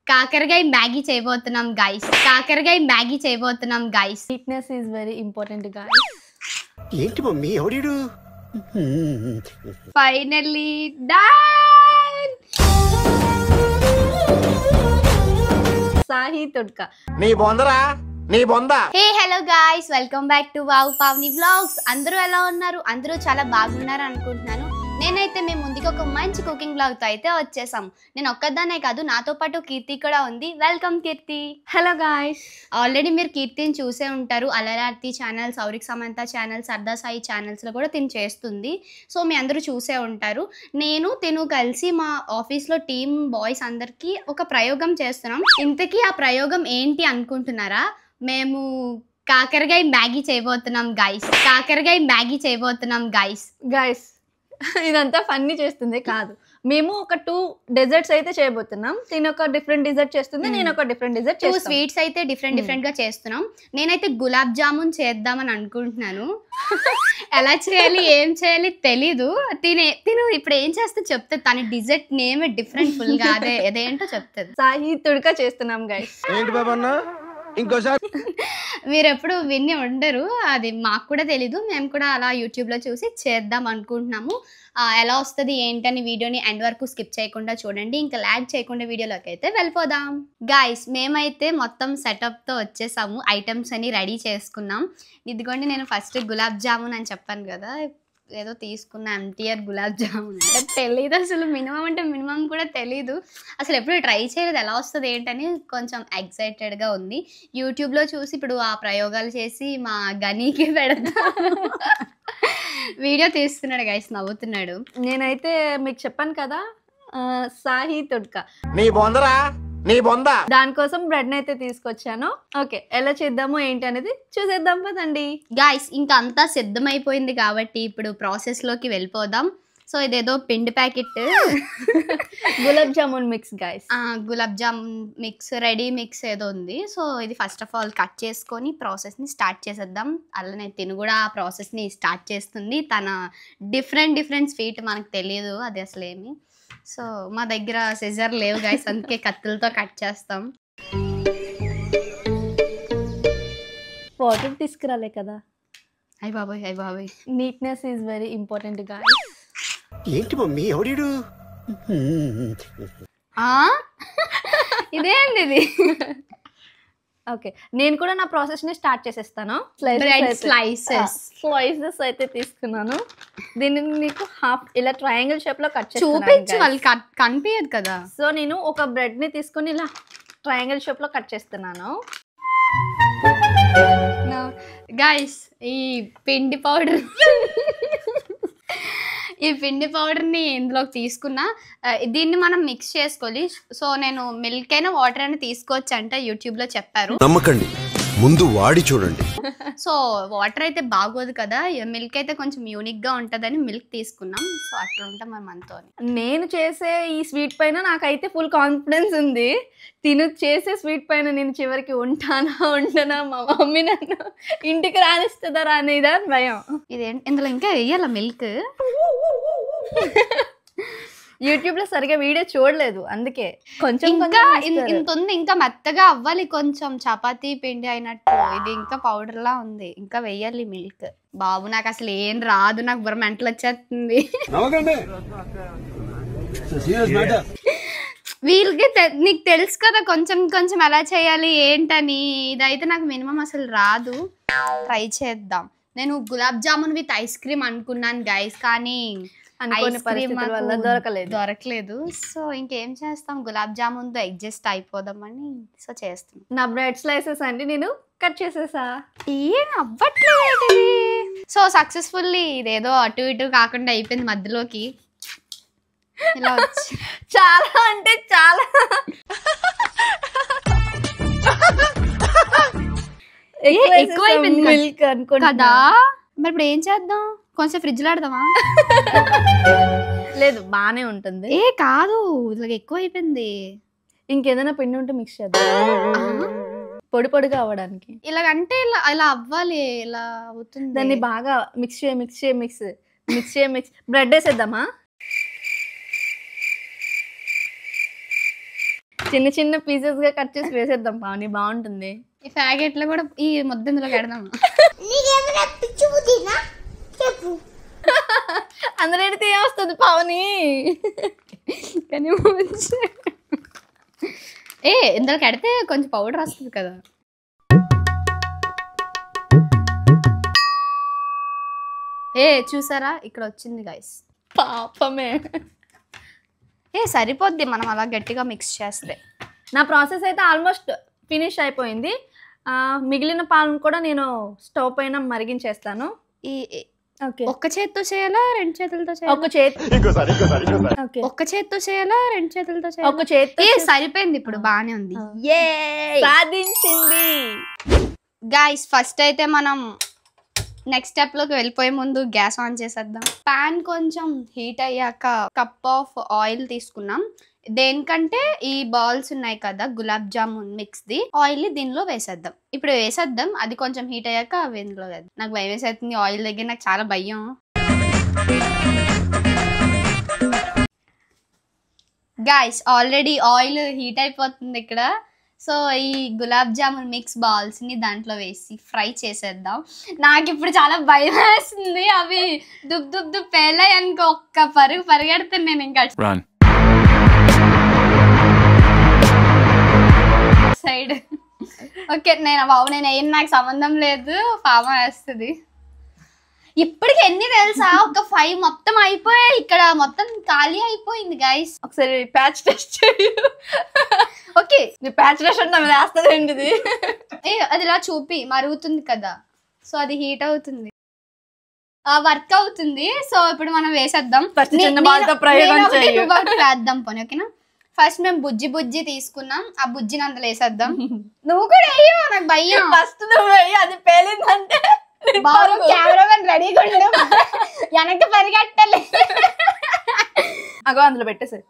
కాకరకాయ మ్యాగీ చేయబోతున్నాం గైస్. కాకరకాయ మ్యాగీ చేయబోతున్నాం guys. Neatness is very important, guys. ఏంటి మమ్మీ ఎవడీడు? Finally done. Sahi Todka. నీ బొందరా నీ బొంద. Hey hello guys, welcome back to wow Pavani vlogs. అందరూ ఎలా ఉన్నారు? అందరూ చాలా బాగున్నారు అనుకుంటున్నాను. నేనైతే మేము ముందుకు ఒక మంచి కుకింగ్ బ్లాగ్ తో అయితే వచ్చేసాం. నేను ఒక్కదానే కాదు, నాతో పాటు కీర్తి కూడా ఉంది. వెల్కమ్ కీర్తి. Hello, guys. ఆల్రెడీ మీరు కీర్తిని చూసే ఉంటారు. అలరార్తి ఛానల్, సౌరిక్ సమంత ఛానల్, సర్దా సాయి ఛానల్స్లో కూడా తిని చేస్తుంది. సో మీ అందరూ చూసే ఉంటారు. నేను తిను కలిసి మా ఆఫీస్లో టీమ్ బాయ్స్ అందరికీ ఒక ప్రయోగం చేస్తున్నాం. ఇంతకీ ఆ ప్రయోగం ఏంటి అనుకుంటున్నారా? మేము కాకరకాయ మ్యాగీ చేయబోతున్నాం గైస్. కాకరకాయ మ్యాగీ చేయబోతున్నాం గైస్. Guys, ఇదంతా ఫన్నీ చేస్తుంది కాదు. మేము ఒక 2 డెజర్ట్స్ అయితే చేయబోతున్నాం. నేను ఒక డిఫరెంట్ డెజర్ట్ చేస్తుంది, నేను ఒక డిఫరెంట్ డెజర్ట్ 2 స్వీట్స్ అయితే డిఫరెంట్ గా చేస్తున్నాం. నేనైతే గులాబ్ జామున్ చేద్దామని అనుకుంటున్నాను. ఎలా చేయాలి ఏం చేయాలి తెలీదు. తిను ఇప్పుడు ఏం చేస్తే చెప్తే తన డిజర్ట్ నేమే డిఫరెంట్ ఫుల్ గా అదేంటో చెప్తుంది. సాహి తుడక చేస్తున్నాం గైస్. ఏంటి బాబన్నా ఇంకోసారి? మీరు ఎప్పుడు విని ఉండరు, అది మాకు కూడా తెలీదు. మేము కూడా అలా యూట్యూబ్లో చూసి చేద్దాం అనుకుంటున్నాము. ఎలా వస్తుంది ఏంటని వీడియోని ఎండ్ వరకు స్కిప్ చేయకుండా చూడండి. ఇంకా ల్యాగ్ చేయకుండా వీడియోలోకి అయితే వెళ్ళిపోదాం. గాయస్, మేమైతే మొత్తం సెటప్తో వచ్చేసాము. ఐటమ్స్ అన్ని రెడీ చేసుకున్నాం. ఇదిగోండి, నేను ఫస్ట్ గులాబ్ జామున్ అని చెప్పాను కదా, ఏదో తీసుకున్న ఎంటీఆర్ గులాబ్ జామున్ అంటే తెలీదు. అసలు మినిమం అంటే మినిమం కూడా తెలీదు. అసలు ఎప్పుడు ట్రై చేయలేదు, ఎలా వస్తుంది ఏంటని కొంచెం ఎక్సైటెడ్గా ఉంది. యూట్యూబ్లో చూసి ఇప్పుడు ఆ ప్రయోగాలు చేసి మా గనీకి పెడతాను. వీడియో తీస్తున్నాడు గైస్, నవ్వుతున్నాడు. నేనైతే మీకు చెప్పాను కదా, సాహి తుడక నీ బొందరా నీ బొంద. దానికోసం బ్రెడ్ అయితే తీసుకొచ్చాను. ఓకే, ఎలా చేద్దాము ఏంటి అనేది చూసేద్దాం పదండి. గాయస్, ఇంకా అంతా సిద్ధమైపోయింది కాబట్టి ఇప్పుడు ప్రాసెస్లోకి వెళ్ళిపోదాం. సో ఇదేదో పిండి packet gulab jamun mix guys. Gulab jamun mix, ready mix ఏదో ఉంది. సో ఇది ఫస్ట్ ఆఫ్ ఆల్ కట్ చేసుకొని ప్రాసెస్ని స్టార్ట్ చేసేద్దాం. అలానే తిను కూడా ఆ ప్రాసెస్ని స్టార్ట్ చేస్తుంది. తన డిఫరెంట్ స్వీట్ మనకు తెలియదు అది అసలు ఏమి. సో మా దగ్గర సిజర్ లేవు గైస్, అందుకే కత్తులతో కట్ చేస్తాం. వాటర్ తీసుకురాలే కదా. అయ్య బాబోయ్. Neatness is very important guys. ఏంటి మమ్మీ ఎవడీడు? ఇదేంది ఇది? ఓకే, నేను కూడా నా ప్రాసెస్ ని స్టార్ట్ చేసేస్తాను. స్లైసెస్ అయితే తీసుకున్నాను. దీన్ని మీకు హాఫ్ ఇలా ట్రయాంగిల్ షేప్ లో కట్ చూపించు, వాళ్ళు కనిపించదు కదా. సో నేను ఒక బ్రెడ్ ని తీసుకొని ఇలా ట్రయాంగిల్ షేప్ లో కట్ చేస్తున్నాను. గైస్, ఈ పిండి పౌడర్ని ఇందులోకి తీసుకున్నా. దీన్ని మనం మిక్స్ చేసుకోవాలి. సో నేను మిల్క్ అయినా వాటర్ అయినా తీసుకోవచ్చు అంటే యూట్యూబ్లో చెప్పారు. నమ్మకండి, ముందు వాడి చూడండి. సో వాటర్ అయితే బాగోదు కదా, మిల్క్ అయితే కొంచెం యూనిక్గా ఉంటుందని మిల్క్ తీసుకున్నాం. సో అట్లా ఉంటాం మనం అంతా. నేను చేసే ఈ స్వీట్ పైన నాకైతే ఫుల్ కాన్ఫిడెన్స్ ఉంది. తిను చేసే స్వీట్ పైన నేను చివరికి ఉంటానా మా మమ్మీ నన్ను ఇంటికి రానిస్తుందా రానిదా అని భయం. ఇదేంటి, ఇందులో ఇంకా వేయాల మిల్క్? యూట్యూబ్ లో సరిగా వీడియో చూడలేదు, అందుకే కొంచెం ఇంకా ఇంత ఉంది. ఇంకా మెత్తగా అవ్వాలి, కొంచెం చపాతీ పిండి అయినట్టు. ఇది ఇంకా పౌడర్ లా ఉంది, ఇంకా వెయ్యాలి మిల్క్. బాబు నాకు అసలు ఏం రాదు, నాకు బుర్ర మెంటలు వచ్చేస్తుంది. వీళ్ళకి నీకు తెలుసు కదా కొంచెం ఎలా చేయాలి ఏంటని. ఇదైతే నాకు మినిమం అసలు రాదు. ట్రై చేద్దాం. నేను gulab jamun with ice cream అనుకున్నాను గైస్, కానీ దొరకలేదు. సో ఇంకేం చేస్తాం, గులాబ్ జామున్ తో అడ్జస్ట్ అయిపోదామని సో చేస్తాం. నా బ్రెడ్ స్లైసెస్ అంటే నేను కట్ చేసేసా. ఏం అవ్వట్లేదు. సో సక్సెస్ఫుల్లీ ఇదేదో అటు ఇటు కాకుండా అయిపోయింది. మధ్యలోకి ఇలా వచ్చి చాలా అంటే చాలా ఎక్కువైపోయింది మిల్క్ కదా. మరి ఇప్పుడు ఏం చేద్దాం, కొంచెం ఫ్రిడ్జ్ లో ఆడదామా? లేదు, బానే ఉంటుంది. కాదు, ఇట్లా ఎక్కువ అయిపోయింది. ఇంకేదైనా పిండి ఉంటే మిక్స్ చేద్దాం పొడిగా అవ్వడానికి. ఇలాగంటే ఇలా అవ్వాలి, ఇలా అవుతుంది. దాన్ని బాగా మిక్స్ బ్రెడ్ వేసేద్దామా? చిన్న చిన్న పీసెస్ గా కట్ చేసి వేసేద్దాం పావని, బాగుంటుంది. ఈ ప్యాకెట్లో కూడా ఈ ముద్ద ఇందులో పెడదాం. అందులో ఎడితే ఏమొస్తుంది పావని? కానీ ఇందులో కడితే కొంచెం పౌడర్ వస్తుంది కదా. చూసారా ఇక్కడ వచ్చింది గైస్. పాపమే. సరిపోద్ది మనం అలా గట్టిగా మిక్స్ చేస్తే. నా ప్రాసెస్ అయితే ఆల్మోస్ట్ ఫినిష్ అయిపోయింది. మిగిలిన పాలను కూడా నేను స్టవ్ పైన మరిగించేస్తాను. ఒక్క చేత్తో చేయాలా 2 చేతులతో చేయాలా? ఒక చేతి ఒక్క చేత్తో చేయాలా 2 చేతులతో చేయాలా? ఒక చేతి. సరిపోయింది ఇప్పుడు, బానే ఉంది. సాధించింది. గైస్ ఫస్ట్ అయితే మనం నెక్స్ట్ స్టెప్ లోకి వెళ్ళిపోయే ముందు గ్యాస్ ఆన్ చేసేద్దాం. పాన్ కొంచెం హీట్ అయ్యాక కప్ ఆఫ్ ఆయిల్ తీసుకున్నాం. దేనికంటే ఈ బాల్స్ ఉన్నాయి కదా gulab jamun mix the, oil ని దీనిలో వేసేద్దాం. ఇప్పుడు వేసేద్దాం, అది కొంచెం హీట్ అయ్యాక అవి ఇందులో వేద్దాం. నాకు భయం వేసేస్తుంది ఆయిల్ దగ్గర, నాకు చాలా భయం. గైస్ ఆల్రెడీ ఆయిల్ హీట్ అయిపోతుంది ఇక్కడ. సో ఈ గులాబ్ జామున్ మిక్స్ బాల్స్ ని దాంట్లో వేసి ఫ్రై చేసేద్దాం. నాకు ఇప్పుడు చాలా భయం వేస్తుంది, అవి దుబ్ దుబ్ దుబ్ పేలాయి అనుకో, ఒక్క పరిగెడతాను నేను ఇంకా సైడ్. ఓకే నేను ఏం నాకు సంబంధం లేదు, పాపం వేస్తుంది. ఇప్పటికి ఎన్ని తెలుసా, ఒక 5 మొత్తం అయిపోయాయి. ఇక్కడ మొత్తం ఖాళీ అయిపోయింది గైస్. ఒకసారి ప్యాచ్ టెస్ట్ చేయి. ఓకే ప్యాచ్ టెస్ట్ అంటే వేస్తుంది ఏంటిది? అది ఇలా చూపి మరుగుతుంది కదా, సో అది హీట్ అవుతుంది, వర్క్ అవుతుంది. సో ఇప్పుడు మనం వేసేద్దాం. వేద్దాం పోనీ, ఓకేనా? ఫస్ట్ మేము బుజ్జి తీసుకున్నాం, ఆ బుజ్జిని అందులో వేసేద్దాం. నువ్వు కూడా వేయో, నాకు భయం. ఫస్ట్ నువ్వు వేయి, అది పేలిందంటే బాబు కెమెరామెన్ రెడీగా ఉండు, వెనక్కి పరిగెట్టాలి. అగో అందులో పెట్టేసారు.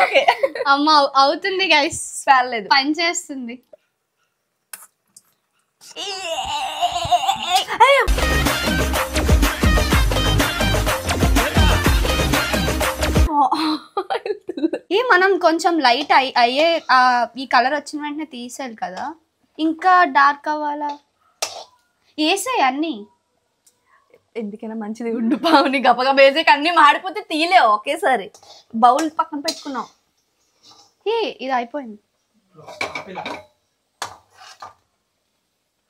ఓకే అమ్మ అవుతుంది గైస్, పర్లేదు, పని చేస్తుంది. మనం కొంచెం లైట్ అయ్యే ఈ కలర్ వచ్చిన వెంటనే తీసేయాలి కదా, ఇంకా డార్క్ అవ్వాలా? వేసాయి అన్ని, ఎందుకైనా మంచిది ఉండు పావుని. గప్పగా బేసిక్ అన్ని మాడిపోతే తీయలేవు ఒకేసారి. బౌల్ పక్కన పెట్టుకున్నాం. ఇది అయిపోయింది.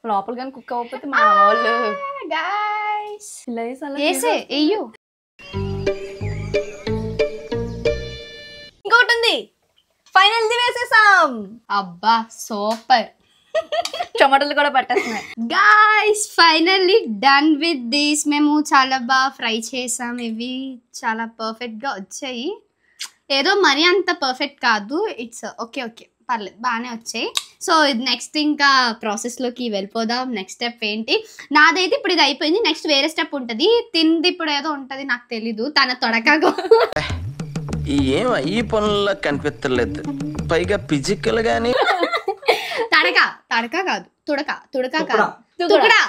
లోపల కానీ కుక్ అవ్వకపోతే మా వాళ్ళు ఇంకోటి ఉంది, ఫైనల్ ది వేసేసాం. అబ్బా సూపర్. టమాటాలు కూడా పట్టేస్తున్నాయి. Guys finally done with this. మేము చాలా బాగా ఫ్రై చేసాం, ఇవి చాలా పర్ఫెక్ట్ గా వచ్చాయి. ఏదో మరీ అంత పర్ఫెక్ట్ కాదు, ఇట్స్ ఓకే పర్లేదు, బాగానే వచ్చాయి. సో ఇది నెక్స్ట్ ఇంకా ప్రాసెస్లోకి వెళ్ళిపోదాం. నెక్స్ట్ స్టెప్ ఏంటి? నాదైతే ఇప్పుడు ఇది అయిపోయింది, నెక్స్ట్ వేరే స్టెప్ ఉంటుంది. తింది ఇప్పుడు ఏదో ఉంటుంది, నాకు తెలీదు. తన తొడకగా ఈ పనుల్లో కనిపించలేదు, పైగా ఫిజికల్ గానీ. తడక కాదు, తుడక కాదు, తుకడా.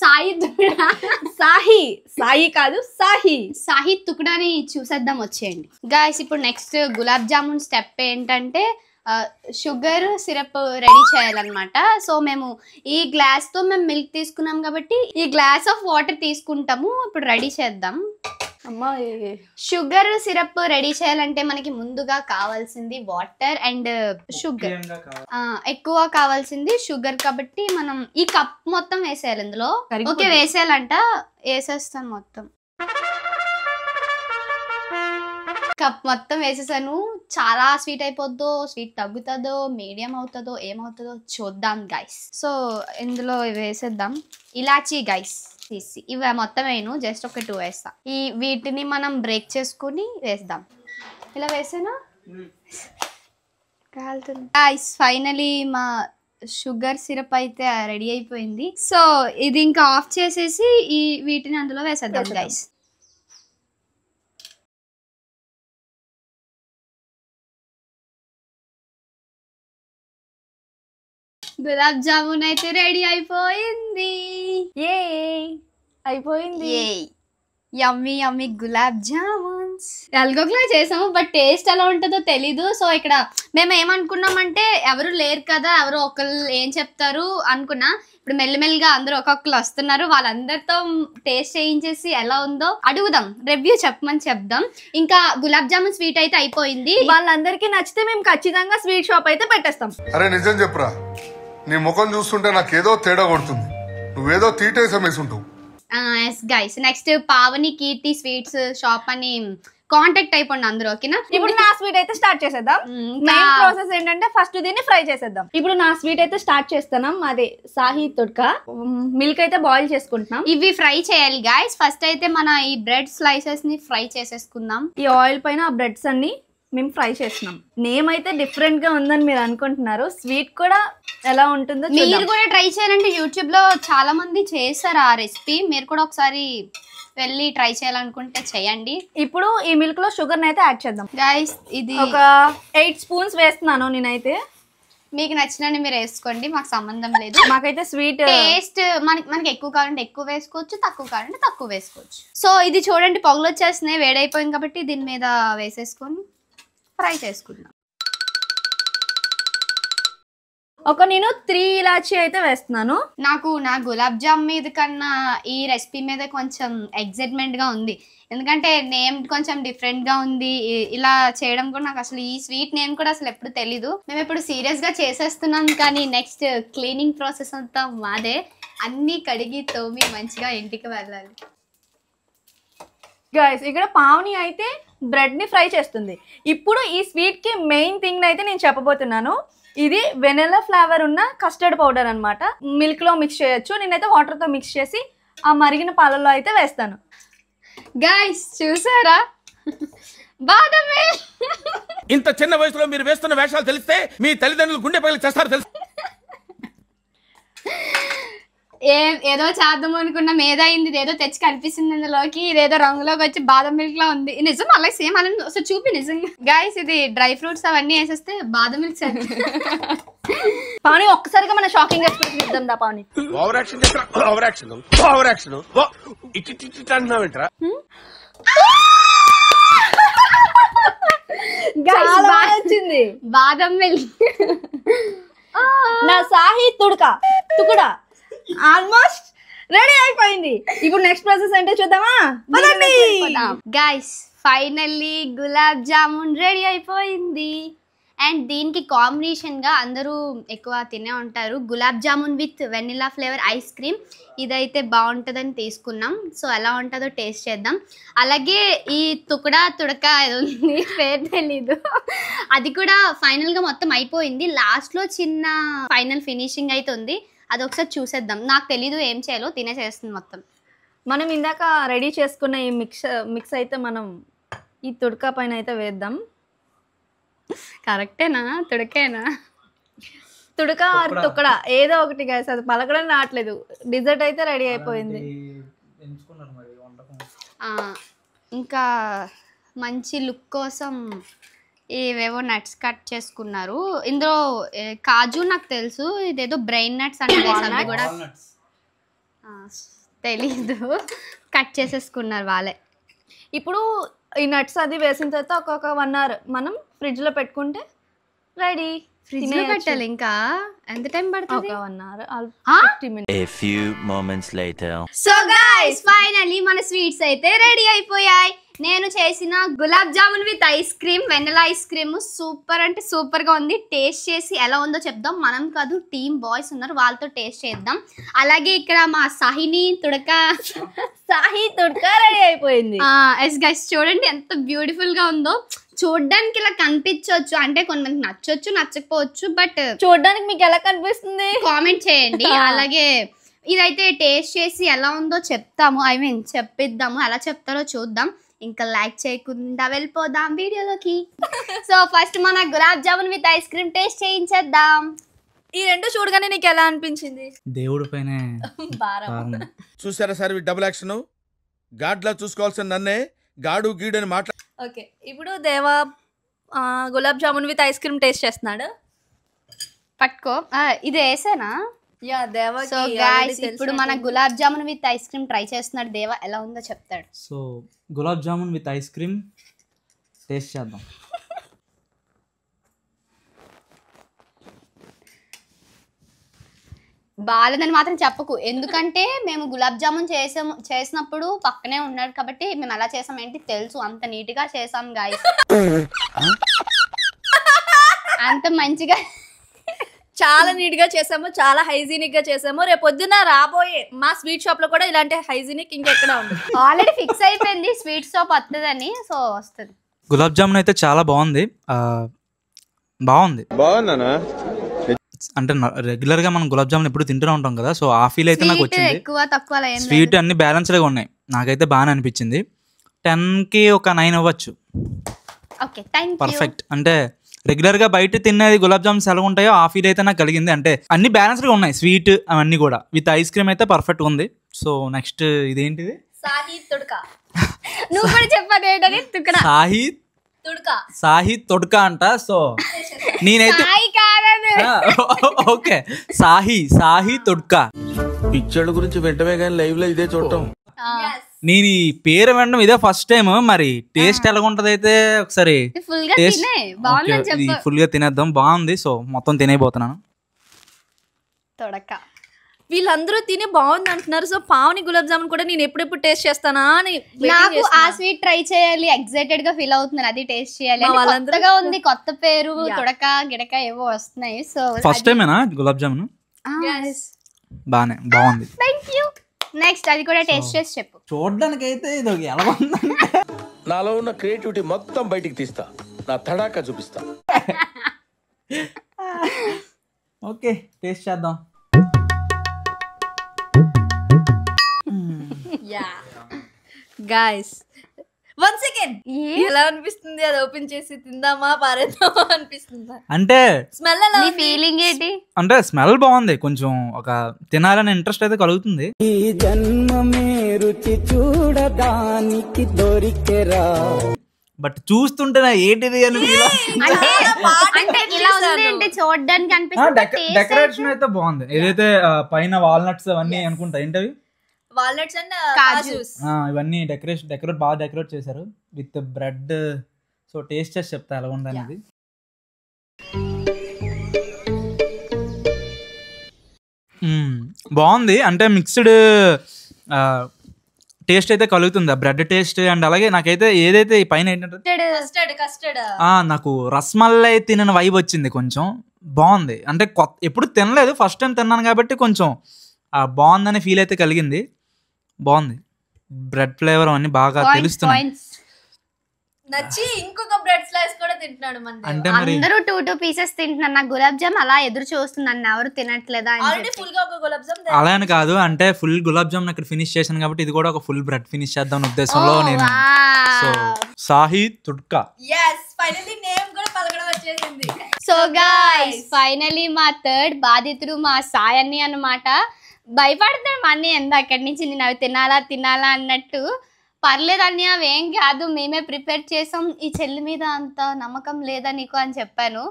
సాయి కాదు, సాహి తుకడాని చూసేద్దాం, వచ్చేయండి గాయస్. ఇప్పుడు నెక్స్ట్ గులాబ్ జామున్ స్టెప్ ఏంటంటే షుగర్ సిరప్ రెడీ చేయాలన్నమాట. సో మేము ఈ గ్లాస్ తో మేము మిల్క్ తీసుకున్నాం కాబట్టి ఈ గ్లాస్ ఆఫ్ వాటర్ తీసుకుంటాము. ఇప్పుడు రెడీ చేద్దాం. షుగర్ సిరప్ రెడీ చేయాలంటే మనకి ముందుగా కావాల్సింది వాటర్ అండ్ షుగర్. ఎక్కువ కావాల్సింది షుగర్ కాబట్టి మనం ఈ కప్ మొత్తం వేసేయాలి ఇందులో. ఓకే వేసేయాలంట, వేసేస్తాను మొత్తం. కప్ మొత్తం వేసేసాను. చాలా స్వీట్ అయిపోద్దో, స్వీట్ తగ్గుతుందో, మీడియం అవుతుందో, ఏమవుతుందో చూద్దాం గైస్. సో ఇందులో వేసేద్దాం. ఇలాచీ గైస్ తీసి ఇవి మొత్తం వేయను, జస్ట్ ఒక 2 వేస్తా. వీటిని మనం బ్రేక్ చేసుకుని వేద్దాం. ఇలా వేసానా కాలుతుంది గైస్. ఫైనలీ మా షుగర్ సిరప్ అయితే రెడీ అయిపోయింది. సో ఇది ఇంకా ఆఫ్ చేసేసి వీటిని అందులో వేసేద్దాం గైస్. గులాబ్ జామున్ అయితే రెడీ అయిపోయింది. అయిపోయింది. యమ్మీ గులాబ్ జామున్. ఎల్గోక్లా చేసాము, బట్ టేస్ట్ ఎలా ఉంటుందో తెలీదు. సో ఇక్కడ మేము ఏమనుకున్నామంటే ఎవరు లేరు కదా, ఎవరు ఒకళ్ళు ఏం చెప్తారు అనుకున్నా. ఇప్పుడు మెల్లిమెల్లిగా అందరూ ఒక్కొక్కరు వస్తున్నారు, వాళ్ళందరితో టేస్ట్ చేయించేసి ఎలా ఉందో అడుగుదాం, రివ్యూ చెప్పమని చెప్దాం. ఇంకా గులాబ్ జామున్ స్వీట్ అయితే అయిపోయింది. వాళ్ళందరికీ నచ్చితే మేము ఖచ్చితంగా స్వీట్ షాప్ అయితే పెట్టేస్తాం. అరే నిజం చెప్పురా, నీ ముఖం చూస్తుంటే నాకేదో తేడా కొడుతుంది. నువ్వేదో తీటేసం వేసుంటావు. ఎస్ గైస్, నెక్స్ట్ పావని కీర్తి స్వీట్స్ షాప్ అని కాంటాక్ట్ అయిపోండి అందరూ. ఓకేనా, ఇప్పుడు నా స్వీట్ అయితే స్టార్ట్ చేసేద్దాం. మెయిన్ ప్రాసెస్ ఏంటంటే ఫస్ట్ దీన్ని ఫ్రై చేసేద్దాం. ఇప్పుడు నా స్వీట్ అయితే స్టార్ట్ చేస్తున్నాం. అదే సాహి తుడ్కా. మిల్క్ అయితే బాయిల్ చేసుకుంటున్నాం. ఇవి ఫ్రై చేయాలి గైస్. ఫస్ట్ అయితే మన ఈ బ్రెడ్ స్లైసెస్ ని ఫ్రై చేసేసుకుందాం. ఈ ఆయిల్ పైన ఆ బ్రెడ్స్ అన్ని మేము ఫ్రై చేస్తున్నాం. నేమ్ అయితే డిఫరెంట్ గా ఉందని మీరు అనుకుంటున్నారు. స్వీట్ కూడా ఎలా ఉంటుందో మీరు కూడా ట్రై చేయాలంటే యూట్యూబ్ లో చాలా మంది చేశారు ఆ రెసిపీ. మీరు కూడా ఒకసారి వెళ్ళి ట్రై చేయాలనుకుంటే చేయండి. ఇప్పుడు ఈ మిల్క్ లో షుగర్ అయితే యాడ్ చేద్దాం గైస్. ఇది ఒక 8 స్పూన్స్ వేస్తున్నాను నేనైతే. మీకు నచ్చినని మీరు వేసుకోండి, మాకు సంబంధం లేదు. మాకైతే స్వీట్ టేస్ట్ మనకి ఎక్కువ కావాలంటే ఎక్కువ వేసుకోవచ్చు, తక్కువ కావాలంటే తక్కువ వేసుకోవచ్చు. సో ఇది చూడండి పొగలు వచ్చేస్తున్నాయి, వేడైపోయింది కాబట్టి దీని మీద వేసేసుకొని ఫ్రై చేసుకుందాం. నేను 3 ఇలాచి అయితే వేస్తున్నాను. నాకు నా గులాబ్ జామ్ మీద కన్నా ఈ రెసిపీ మీద కొంచెం ఎక్సైట్మెంట్ గా ఉంది. ఎందుకంటే నేమ్ కొంచెం డిఫరెంట్ గా ఉంది. ఇలా చేయడం కూడా నాకు అసలు ఈ స్వీట్ నేమ్ కూడా అసలు ఎప్పుడు తెలీదు. మేము ఇప్పుడు సీరియస్ గా చేసేస్తున్నాం, కానీ నెక్స్ట్ క్లీనింగ్ ప్రాసెస్ అంతా మాదే. అన్ని కడిగి తోమి మంచిగా ఇంటికి వెళ్ళాలి. గైస్ ఇక్కడ పావని అయితే బ్రెడ్ ని ఫ్రై చేస్తుంది. ఇప్పుడు ఈ స్వీట్ కి మెయిన్ థింగ్ అయితే నేను చెప్పబోతున్నాను. ఇది వెనిలా ఫ్లేవర్ ఉన్న కస్టర్డ్ పౌడర్ అన్నమాట. మిల్క్ లో మిక్స్ చేయొచ్చు. నేనైతే వాటర్ తో మిక్స్ చేసి ఆ మరిగిన పాలలో అయితే వేస్తాను. గైస్ చూసారా, బాదం మిల్క్. ఇంత చిన్న వయసులో మీరు వేస్తున్న వేషాలు తెలిస్తే మీ తల్లిదండ్రులు గుండె పగిలి చేస్తారు తెలుసు. ఏదో చేద్దాం అనుకున్నాం, ఏదైంది ఏదో తెచ్చి కనిపిస్తుంది ఇందులోకి. ఇదేదో రంగులోకి వచ్చి బాదం మిల్క్ లా ఉంది. నిజం అలా సేమ్ అలా ఒకసారి చూపి. నిజంగా గైస్ ఇది డ్రై ఫ్రూట్స్ అవన్నీ వేసేస్తే బాదం మిల్క్ సరే. పావని ఒక్కసారిగా మన షాకింగ్ ఎక్స్ప్రెషన్ ఇద్దాం దా Pavani. Over action over action over action it అంటున్నావేంట్రా? వచ్చింది బాదం మిల్క్. నా సాహి తుకుడా ఆల్మోస్ట్ రెడీ అయిపోయింది. ఇప్పుడు నెక్స్ట్ ప్రాసెస్ ఏంటో చూద్దామా? Guys finally gulab jamun ready అయిపోయింది. అండ్ దీనికి కాంబినేషన్గా అందరూ ఎక్కువ తినే ఉంటారు gulab jamun with vanilla flavour ice cream. ఇదైతే బాగుంటుందని తీసుకున్నాం. సో ఎలా ఉంటుందో టేస్ట్ చేద్దాం. అలాగే ఈ తుడక ఏదో ఉంది, పేరు తెలీదు, అది కూడా ఫైనల్గా మొత్తం అయిపోయింది. లాస్ట్లో చిన్న ఫైనల్ ఫినిషింగ్ అయితే ఉంది, అది ఒకసారి చూసేద్దాం. నాకు తెలీదు ఏం చేయాలో, తినేసేస్తుంది మొత్తం. మనం ఇందాక రెడీ చేసుకున్న ఈ మిక్స్ అయితే మనం ఈ తుడక పైన అయితే వేద్దాం. కరెక్టేనా? తుడకేనా? తుడక తుక్కడా ఏదో ఒకటి గైస్, అది పలకడం రావట్లేదు. డిజర్ట్ అయితే రెడీ అయిపోయింది. ఇంకా మంచి లుక్ కోసం ఇవేవో నట్స్ కట్ చేసుకున్నారు. ఇందులో కాజు నాకు తెలుసు, ఇదేదో బ్రెయిన్ నట్స్ అంటే అవి కూడా తెలీదు, కట్ చేసేసుకున్నారు వాళ్ళే. ఇప్పుడు ఈ నట్స్ అది వేసిన తర్వాత ఒక్కొక్క 1 hour మనం ఫ్రిడ్జ్ లో పెట్టుకుంటే రెడీ. ఫ్రిడ్జ్ లో పెట్టాలి. ఇంకా ఎంత టైం పడుతుంది? 1 hour 50 minutes. A few moments later. So guys finally మన స్వీట్స్ అయితే రెడీ అయిపోయాయి. నేను చేసిన gulab jamun with ice cream, vanilla ice cream super అంటే సూపర్ గా ఉంది. టేస్ట్ చేసి ఎలా ఉందో చెప్దాం. మనం కాదు, టీమ్ బాయ్స్ ఉన్నారు, వాళ్ళతో టేస్ట్ చేద్దాం. అలాగే ఇక్కడ మా సాహి తుడక రెడీ అయిపోయింది. ఎస్ గైస్ చూడండి ఎంత బ్యూటిఫుల్ గా ఉందో. చూడడానికి ఇలా కనిపించవచ్చు, అంటే కొంతమందికి నచ్చొచ్చు నచ్చకపోవచ్చు, బట్ చూడడానికి మీకు ఎలా కనిపిస్తుంది కామెంట్ చేయండి. అలాగే ఇదైతే టేస్ట్ చేసి ఎలా ఉందో చెప్తాము, చెప్పిద్దాము. ఎలా చెప్తారో చూద్దాం. ఇంకా లైక్ చేయకుండా వెళ్ళిపోదాం వీడియోలోకి. సో ఫస్ట్ మన gulab jamun with ice cream taste చేయించేద్దాం. ఈ రెండు చూడగానే నీకు ఎలా అనిపించింది? దేవుడి పైన చూసారా సార్ డబుల్ యాక్షన్. గాడ్లా చూసుకోవాల్సిన నన్నే గాడు గీడు అని మాట్లా. ఓకే, ఇప్పుడు దేవా gulab jamun with ice cream taste చేస్తున్నాడు. పట్టుకో, ఇది వేసేనా? యా దేవా. సో గైస్ ఇప్పుడు మన gulab jamun with ice cream try చేస్తున్నాడు. దేవా ఎలా ఉందో చెప్తాడు. So gulab jamun with ice cream taste చేద్దాం. బాలేదని మాత్రం చెప్పకు, ఎందుకంటే మేము గులాబ్ జామున్ చేసినప్పుడు పక్కనే ఉన్నాడు కాబట్టి మేము ఎలా చేసాం ఏంటి తెలుసు, అంత నీట్ గా చేసాం గాయస్, అంత మంచిగా చాలా నీట్ గా చేసాము, చాలా హైజీనిక్ గా చేసాము. రేపు పొద్దున రాబోయే మా స్వీట్ షాప్ లో కూడా ఇలాంటి హైజీనిక్ ఇంకెక్కడ ఉంది. ఆల్రెడీ ఫిక్స్ అయిపోయింది స్వీట్ షాప్ వస్తుందని, సో వస్తుంది. గులాబ్ జామున్ అయితే చాలా బాగుంది. బాగుందనా? అంటే రెగ్యులర్ గా మనం గులాబ్ జామున్ ఎప్పుడు తింటూనే ఉంటాం కదా, సో ఆ ఫీల్ అయితే నాకు వచ్చింది. ఎక్కువ తక్కువ స్వీట్ అన్ని బ్యాలెన్స్డ్ గా ఉన్నాయి, నాకైతే బాగానే అనిపించింది. 10కి ఒక 9 అవ్వచ్చు. Okay thank you. పర్ఫెక్ట్. అంటే రెగ్యులర్ గా బయట తినేది గులాబ్ జామ్స్ ఎలా ఉంటాయో ఆ ఫీల్ అయితే నాకు కలిగింది. అంటే అన్ని బ్యాలెన్స్డ్ గా ఉన్నాయి, స్వీట్ అవన్నీ కూడా. విత్ ఐస్ క్రీమ్ అయితే పర్ఫెక్ట్ ఉంది. సో నెక్స్ట్ ఇదేంటిది? సాహి తొడక. నువ్వు కూడా చెప్పాలి ఏంటని తుకడా. సాహి తొడక అంట. సో నేనైతే ఓకే సాహి తొడక. పిక్చర్ల గురించి వెంటనే కానీ లైవ్ లో ఇదే చూడటం. నేను ఈ పేరు వినడం ఇదే ఫస్ట్ టైం. మరి టేస్ట్ ఎలా ఉంటది అయితే ఒకసారి ఫుల్ గా తినేద్దాం. బాగుంది. సో మొత్తం తినేయబోతున్నాను. వీళ్ళందరూ తిని బాగుంది అంటున్నారు. సో పావని గులాబ్ జామున్ కూడా నేను ఎప్పుడెప్పుడు టేస్ట్ చేస్తానా అని నాకు ఆ స్వీట్ ట్రై చేయాలి, ఎక్సైటెడ్ గా ఫీల్ అవుతున్నాను. అది టేస్ట్ చేయాలి, కొత్తగా ఉంది, కొత్త పేరు, తొడక గిడక ఏవో వస్తున్నాయి. సో ఫస్ట్ టైమేనా గులాబ్ జామున్? బాగుంది. థాంక్యూ. నెక్స్ట్ అది కూడా టేస్ట్ చేసి చెప్పు. చూడడానికి అయితే ఇది ఎలా ఉందంటే నాలో ఉన్న క్రియేటివిటీ మొత్తం బయటికి తీస్తా, నా తడాకా చూపిస్తా. ఓకే టేస్ట్ చేద్దాం. గైస్ వన్ సెకండ్, ఎలా అనిపిస్తుంది? అది ఓపెన్ చేసి తిందామా పారేద్దామా అనిపిస్తుందా? అంటే స్మెల్ ఎలా నీ ఫీలింగ్ ఏంటి? అంటే స్మెల్ బాగుంది, కొంచెం ఒక తినాలనే ఇంట్రెస్ట్ అయితే కలుగుతుంది. ఈ జన్మమే రుచి చూడడానికి దొరికెరా. బట్ చూస్తుంటే ఏంటిది అని అంటే ఇలా ఉంది అంటే చూడడానికి అనిపిస్తుంది. డెకరేషన్ అయితే బాగుంది. ఏదైతే పైన వాల్నట్స్ అవన్నీ అనుకుంటా ఏంటవి, వాల్నట్స్ అండ్ కాజూస్, ఇవన్నీ డెకరేట్ బాగా డెకరేట్ చేశారు విత్ బ్రెడ్. సో టేస్ట్ చేసి చెప్తా ఎలా ఉంది అనేది. బాగుంది. అంటే మిక్స్డ్ టేస్ట్ అయితే కలుగుతుంది, బ్రెడ్ టేస్ట్. అండ్ అలాగే నాకైతే ఏదైతే ఈ పైన ఏంటంటే నాకు రస్మలై తినని వైబ్ వచ్చింది. కొంచెం బాగుంది. అంటే ఎప్పుడు తినలేదు, ఫస్ట్ టైం తిన్నాను కాబట్టి కొంచెం బాగుందనే ఫీల్ అయితే కలిగింది. బాగుంది. బ్రెడ్ ఫ్లేవర్ అన్ని బాగా తెలుస్తున్నాయి. నచ్చి ఇంకొక బ్రెడ్ స్లైస్ కూడా తింటున్నాడు. అంటే మరి అందరూ 2 పీసెస్ తింటున్నారు. నా గులాబ్ జామ్ అలా ఎదురు చూస్తున్నాను, ఎవరు తినట్లేదా ఆల్రెడీ ఫుల్ గా ఒక గులాబ్ జామ్. అలా అని కాదు, అంటే ఫుల్ గులాబ్ జామ్ ఇక్కడ ఫినిష్ చేశాను కాబట్టి ఇది కూడా ఒక ఫుల్ బ్రెడ్ ఫినిష్ చేద్దాం ఉద్దేశంలో నేను. So Sahi తుడ్కా. yes finally name కూడా పలకడం వచ్చేసింది. సో గైస్ ఫైనలీ మా థర్డ్ బాధితుడు మా సాయన్ని అన్నమాట. భయపడతాడు అన్నీ అక్కడి నుంచి, నేను అవి తినాలా అన్నట్టు. పర్లేదు అన్నీ అవేం కాదు, మేమే ప్రిపేర్ చేసాం. ఈ చెల్లి మీద అంత నమ్మకం లేదా నీకు అని చెప్పాను.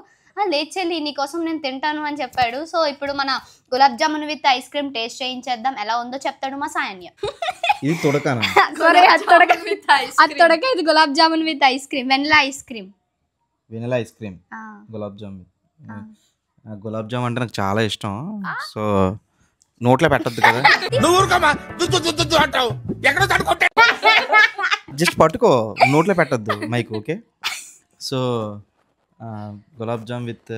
లేదు చెల్లి నీకోసం నేను తింటాను అని చెప్పాడు. సో ఇప్పుడు మన gulab jamun with ice cream taste చేయించేద్దాం, ఎలా ఉందో చెప్తాడు మా సాయన్య. ఇది తొడకనా? తొడక, ఇది gulab jamun with ice cream, vanilla ice cream. Vanilla ice cream, gulab jam. Gulab jam అంటే నాకు చాలా ఇష్టం. సో నోట్లో పెట్టద్దు కదా, జస్ట్ పట్టుకో, నోట్లో పెట్టద్దు mic. Okay. So gulab jam with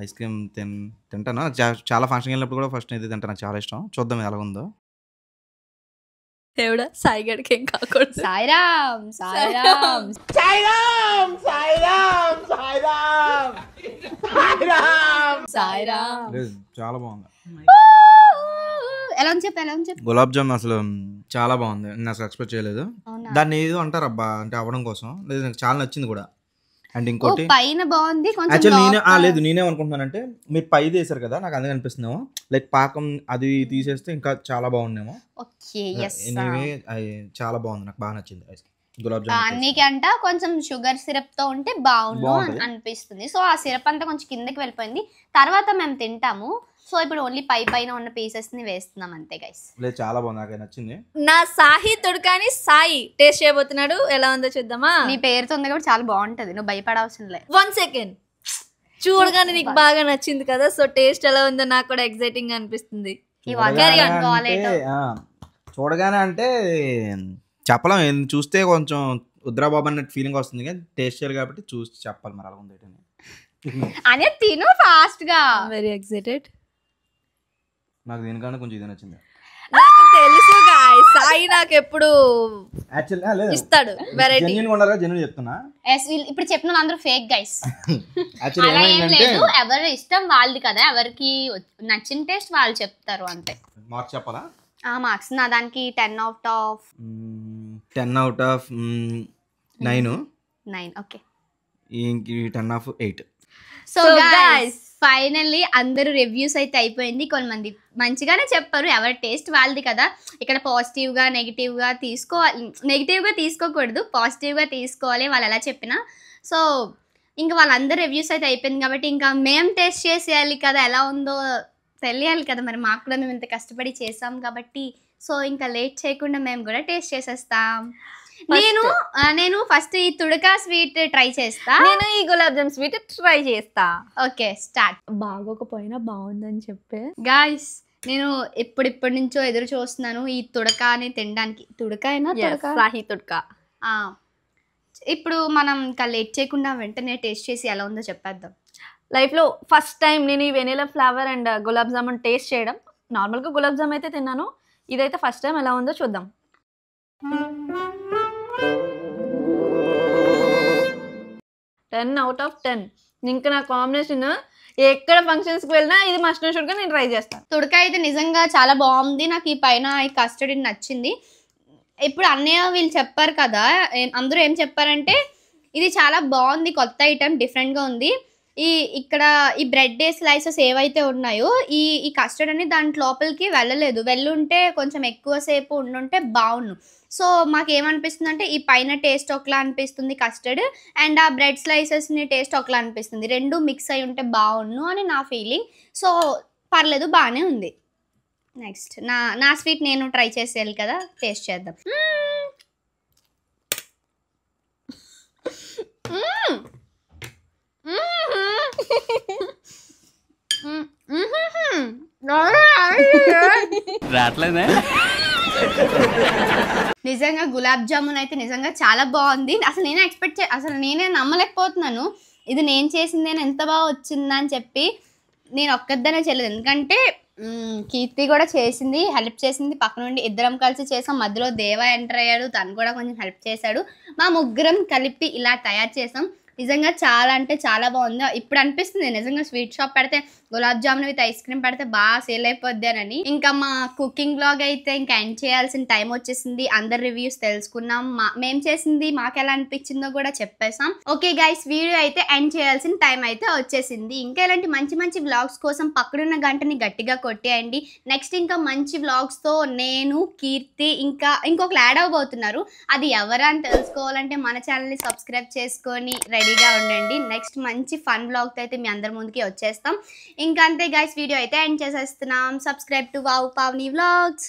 ice cream తింటాను. చాలా ఫంక్షన్ వెళ్ళినప్పుడు కూడా ఫస్ట్ ఇది తింటాను, నాకు చాలా ఇష్టం. చూద్దాం ఎలా ఉందో. దేవుడా సాయి గడికి ఏం కాకూడదు. సాయిరామ్ సాయిరామ్ సాయిరామ్ సాయిరామ్ సాయిరామ్ సాయిరామ్. చాలా బాగుంది. ఎలా చెప్పు. గులాబ్ జామ్ అసలు చాలా బాగుంది, నేను అసలు ఎక్స్పెక్ట్ చేయలేదు. దాన్ని ఏదో అంటారు అబ్బా అంటే అవ్వడం కోసం, లేదు నాకు చాలా నచ్చింది కూడా. అండ్ ఇంకోటి పైన బాగుంది. లేదు నేనేమనుకుంటున్నానంటే మీరు పైది వేసారు కదా, నాకు అందుకే అనిపిస్తుందేమో లైక్ పాకం అది తీసేస్తే ఇంకా చాలా బాగుండేమో. ఎనీవే చాలా బాగుంది, నాకు బాగా నచ్చింది గులాబ్ జామ్. అన్నికంట కొంచెం షుగర్ సిరప్ తో ఉంటే బాగుండు అనిపిస్తుంది. సో ఆ సిరప్ అంతా కొంచెం కిందకి వెళ్ళిపోయింది. తర్వాత మేము తింటాము. సో ఇప్పుడు ఓన్లీ పైన ఉన్న పీసెస్ ని వేస్తున్నాం అంతే గైస్. లేదు చాలా బాగుంది, నాకు నచ్చింది. నా సాయి తుడకాని సాయి టేస్ట్ చేయబోతున్నాడు, ఎలా ఉందో చూద్దామా. నీ పేరుతో ఉంది కాబట్టి చాలా బాగుంటది, నువ్వు భయపడవసరం లేదు. 1 సెకండ్ చూడగానే నీకు బాగా నచ్చింది కదా, సో టేస్ట్ ఎలా ఉందో నాకు కూడా ఎక్సైటింగ్ గా అనిపిస్తుంది. చూడగానే అంటే చెప్పలేం, చూస్తే కొంచెం ఉద్రాబాబు అన్నట్టు ఫీలింగ్ వస్తుంది, కానీ టేస్ట్ చేయాలి కాబట్టి చూసి చెప్పాలి మరి అలా ఉంది అనే తిను ఫాస్ట్ గా. Very excited. నాకు దీనికన్నా కొంచెం ఇది నచ్చింది. నాకు తెలుసు గాయ్స్, సాయి నాకు ఎప్పుడు ఇస్తాడు వెరైటీ. జెన్యూన్ ఉండాలి, జెన్యూన్ చెప్తున్నా. ఇప్పుడు చెప్పిన అందరూ ఫేక్ గైస్. యాక్చువల్లీ అలా ఏం లేదు, ఎవరి ఇష్టం వాళ్ళది కదా, ఎవరికి నచ్చిన టేస్ట్ వాళ్ళు చెప్తారు అంతే. మార్క్స్ చెప్పాలా? మార్క్స్ నా దానికి 10 out of 9. Okay, 10 of 8. So guys finally అందరూ రివ్యూస్ అయితే అయిపోయింది. కొంతమంది మంచిగానే చెప్పారు, ఎవరి టేస్ట్ వాళ్ళది కదా. ఇక్కడ పాజిటివ్గా నెగిటివ్గా తీసుకోవాలి, నెగిటివ్గా తీసుకోకూడదు, పాజిటివ్గా తీసుకోవాలి వాళ్ళు ఎలా చెప్పినా. సో ఇంకా వాళ్ళందరూ రివ్యూస్ అయితే అయిపోయింది కాబట్టి ఇంకా మేము టేస్ట్ చేసేయాలి కదా, ఎలా ఉందో తెలియాలి కదా, మరి మాకు కూడా మేము ఇంత కష్టపడి చేసాం కాబట్టి. సో ఇంకా లేట్ చేయకుండా మేము కూడా టేస్ట్ చేసేస్తాం. నేను ఫస్ట్ ఈ తుడకా స్వీట్ ట్రై చేస్తా, నేను ఈ గులాబ్ జామ్ స్వీట్ ట్రై చేస్తా. Okay start. బాగోకపోయినా బాగుందని చెప్పే గాయ్స్, నేను ఇప్పటి నుంచో ఎదురు చూస్తున్నాను ఈ తుడకాని తినడానికి. సాహి తుడకా. ఇప్పుడు మనం ఇంకా లేట్ చేయకుండా వెంటనే టేస్ట్ చేసి ఎలా ఉందో చెప్పేద్దాం. లైఫ్లో ఫస్ట్ టైం నేను ఈ vanilla flavour and gulab jamun taste చేయడం. నార్మల్గా గులాబ్ జామ్ అయితే తిన్నాను, ఇదైతే ఫస్ట్ టైం ఎలా ఉందో చూద్దాం. 10 out of 10. ఇంకా నా కాంబినేషన్ ఎక్కడ ఫంక్షన్స్కి వెళ్ళినా ఇది మస్ట్ అండ్ షుడ్గా నేను ట్రై చేస్తాను. తుడక అయితే నిజంగా చాలా బాగుంది, నాకు ఈ పైన ఈ కస్టర్డ్ నచ్చింది. ఇప్పుడు అన్నయ్య వీళ్ళు చెప్పారు కదా, అందరూ ఏం చెప్పారంటే ఇది చాలా బాగుంది, కొత్త ఐటెం, డిఫరెంట్గా ఉంది. ఇక్కడ ఈ బ్రెడ్ స్లైసెస్ ఏవైతే ఉన్నాయో ఈ కస్టర్డ్ అని దాంట్ లోపలికి వెళ్ళలేదు, వెళ్ళుంటే కొంచెం ఎక్కువసేపు ఉండుంటే బాగుండు. సో మాకేమనిపిస్తుంది అంటే ఈ పైన టేస్ట్ ఒకలా అనిపిస్తుంది కస్టర్డ్, అండ్ ఆ బ్రెడ్ స్లైసెస్ని టేస్ట్ ఒకలా అనిపిస్తుంది, రెండు మిక్స్ అయి ఉంటే బాగుండు అని నా ఫీలింగ్. సో పర్లేదు, బాగానే ఉంది. నెక్స్ట్ నా స్వీట్ నేను ట్రై చేసేయాలి కదా, టేస్ట్ చేద్దాం. నిజంగా గులాబ్ జామున్ అయితే నిజంగా చాలా బాగుంది. అసలు నేనే నమ్మలేకపోతున్నాను ఇది నేను చేసింది అని, ఎంత బాగా వచ్చిందని చెప్పి. నేను ఒక్కద్దనే చేయలేదు, ఎందుకంటే కీర్తి కూడా చేసింది, హెల్ప్ చేసింది, పక్క నుండి ఇద్దరం కలిసి చేసాం. మధ్యలో దేవా ఎంటర్ అయ్యాడు, తను కూడా కొంచెం హెల్ప్ చేశాడు. మా ముగ్గురం కలిపి ఇలా తయారు చేసాం. నిజంగా చాలా అంటే చాలా బాగుంది. ఇప్పుడు అనిపిస్తుంది నిజంగా స్వీట్ షాప్ పెడితే gulab jamun with ice cream పెడితే బాగా సేల్ అయిపోద్దానని. ఇంకా మా కుకింగ్ బ్లాగ్ అయితే ఇంకా ఎండ్ చేయాల్సిన టైం వచ్చేసింది. అందరి రివ్యూస్ తెలుసుకున్నాం, మేము చేసింది మాకు ఎలా అనిపించిందో కూడా చెప్పేసాం. ఓకే గైస్, వీడియో అయితే ఎండ్ చేయాల్సిన టైం అయితే వచ్చేసింది. ఇంకా ఇలాంటి మంచి మంచి వ్లాగ్స్ కోసం పక్కనున్న గంటని గట్టిగా కొట్టేయండి. నెక్స్ట్ ఇంకా మంచి వ్లాగ్స్తో నేను, కీర్తి, ఇంకా ఇంకొకరు యాడ్ అవ్వబోతున్నారు. అది ఎవరా అని తెలుసుకోవాలంటే మన ఛానల్ని సబ్స్క్రైబ్ చేసుకొని రెడీగా ఉండండి. నెక్స్ట్ మంచి ఫన్ వ్లాగ్తో అయితే మీ అందరి ముందుకి వచ్చేస్తాం. ఇంకా అంతే గైస్, వీడియో అయితే ఎండ్ చేసేస్తున్నాం. Subscribe to wow Pavani vlogs.